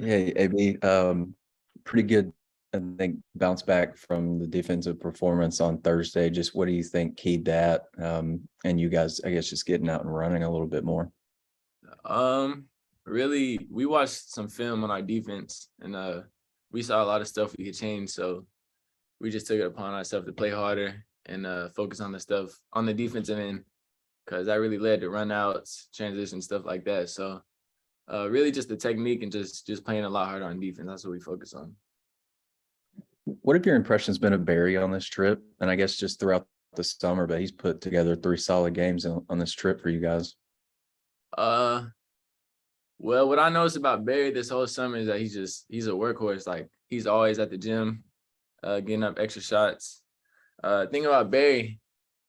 Hey, AB, pretty good, I think, bounce back from the defensive performance on Thursday. Just what do you think keyed that? And you guys, I guess, just getting out and running a little bit more. Um, Really, we watched some film on our defense, and we saw a lot of stuff we could change. So we just took it upon ourselves to play harder and focus on the stuff on the defensive end, because that really led to runouts, transition, stuff like that. So really, just the technique and just playing a lot harder on defense. That's what we focus on. What have your impressions been of Barry on this trip? And I guess just throughout the summer, but he's put together 3 solid games on this trip for you guys. Uh, well, what I noticed about Barry this whole summer is that he's a workhorse. Like, he's always at the gym, getting up extra shots. Thing about Barry,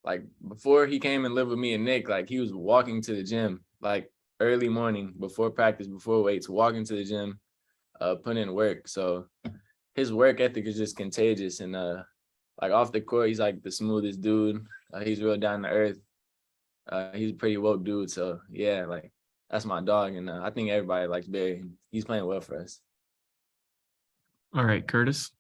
like, before he came and lived with me and Nick, like, he was walking to the gym, like, early morning, before practice, before weights, walking to the gym, putting in work. So his work ethic is just contagious. And like, off the court, he's like the smoothest dude. He's real down to earth. He's a pretty woke dude. So yeah, like, that's my dog. And I think everybody likes Barry. He's playing well for us. All right, Curtis.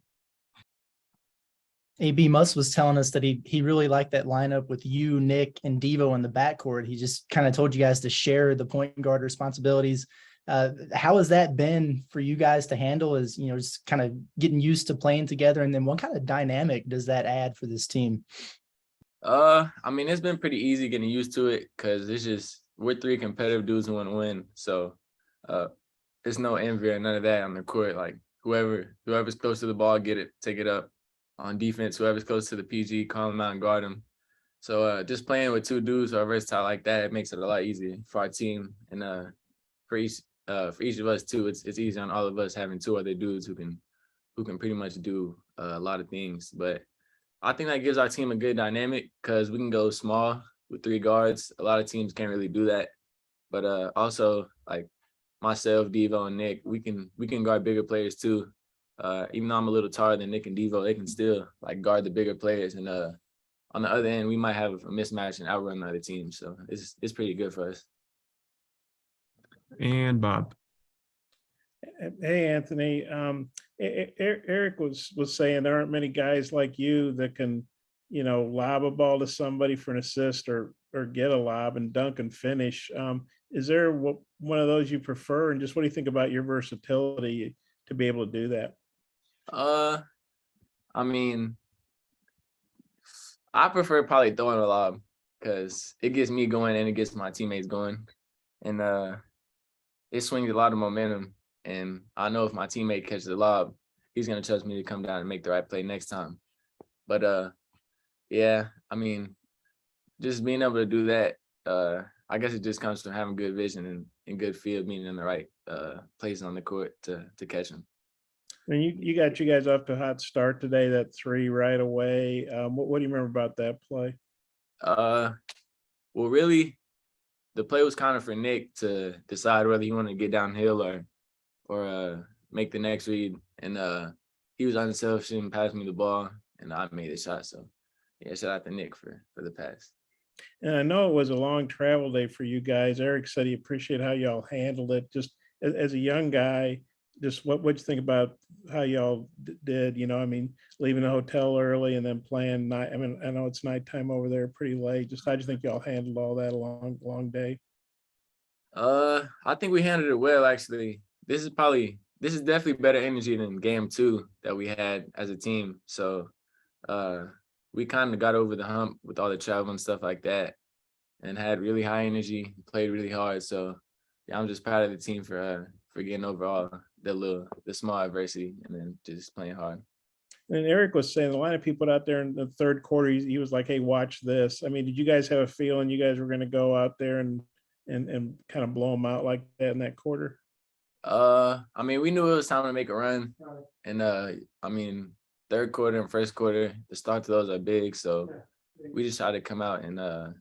AB Muss was telling us that he really liked that lineup with you, Nick, and Devo in the backcourt. He just kind of told you guys to share the point guard responsibilities. How has that been for you guys to handle, as you know, just kind of getting used to playing together? And then what kind of dynamic does that add for this team? I mean, it's been pretty easy getting used to it, because it's just, we're 3 competitive dudes who want to win. So there's no envy or none of that on the court. Like, whoever's close to the ball, get it, take it up. On defense, whoever's close to the PG, call them out and guard them. So just playing with 2 dudes who are versatile like that, it makes it a lot easier for our team. And for each of us too, it's easy on all of us having 2 other dudes who can pretty much do a lot of things. But I think that gives our team a good dynamic, because we can go small with 3 guards. A lot of teams can't really do that. But also, like, myself, Devo, and Nick, we can guard bigger players too. Even though I'm a little taller than Nick and Devo, they can still, like, guard the bigger players. And on the other end, we might have a mismatch and outrun the other team. So it's pretty good for us. And Bob. Hey, Anthony. Eric was saying there aren't many guys like you that can, lob a ball to somebody for an assist or get a lob and dunk and finish. Is there one of those you prefer? And just what do you think about your versatility to be able to do that? I mean, I prefer probably throwing a lob, because it gets me going and it gets my teammates going. And it swings a lot of momentum. And I know if my teammate catches the lob, he's going to trust me to come down and make the right play next time. But yeah, I mean, just being able to do that, I guess it just comes from having good vision and good feel, being in the right place on the court to catch them. And you got you guys off to a hot start today, that 3 right away. What do you remember about that play? Well, really, the play was kind of for Nick to decide whether he wanted to get downhill or make the next read. And he was unselfish and passed me the ball, and I made the shot. So yeah, shout out to Nick for the pass. And I know it was a long travel day for you guys. Eric said he appreciated how y'all handled it. Just as a young guy, just what'd you think about how y'all did? I mean, leaving the hotel early and then playing night. I mean, I know it's nighttime over there, pretty late. Just how'd you think y'all handled all that, a long day? I think we handled it well, actually. This is definitely better energy than game 2 that we had as a team. So we kind of got over the hump with all the travel and stuff like that, and had really high energy, played really hard. So yeah, I'm just proud of the team for getting over all the small adversity and then just playing hard. And Eric was saying the line of people out there in the third quarter, he was like, "Hey, watch this." I mean, did you guys have a feeling you guys were going to go out there and kind of blow them out like that in that quarter? I mean, we knew it was time to make a run, and I mean, third quarter and first quarter, the start to those are big, so we just tried to come out and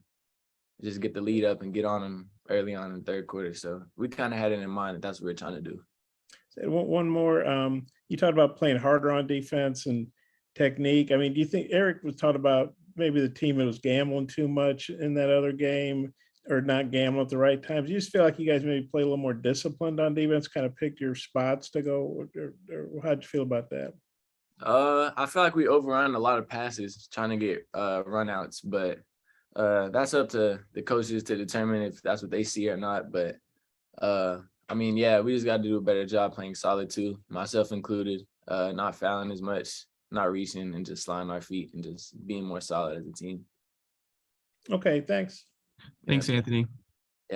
just get the lead up and get on them early on in the third quarter. So we kind of had it in mind that that's what we're trying to do. One more. You talked about playing harder on defense and technique. I mean, do you think Eric was talking about maybe the team that was gambling too much in that other game? or not gamble at the right times? You just feel like you guys maybe play a little more disciplined on defense, kind of pick your spots to go, or how'd you feel about that? I feel like we overrun a lot of passes trying to get runouts, but that's up to the coaches to determine if that's what they see or not. But I mean, yeah, we just got to do a better job playing solid too, myself included, not fouling as much, not reaching, and just sliding our feet and just being more solid as a team. Okay, thanks. Thanks, Anthony.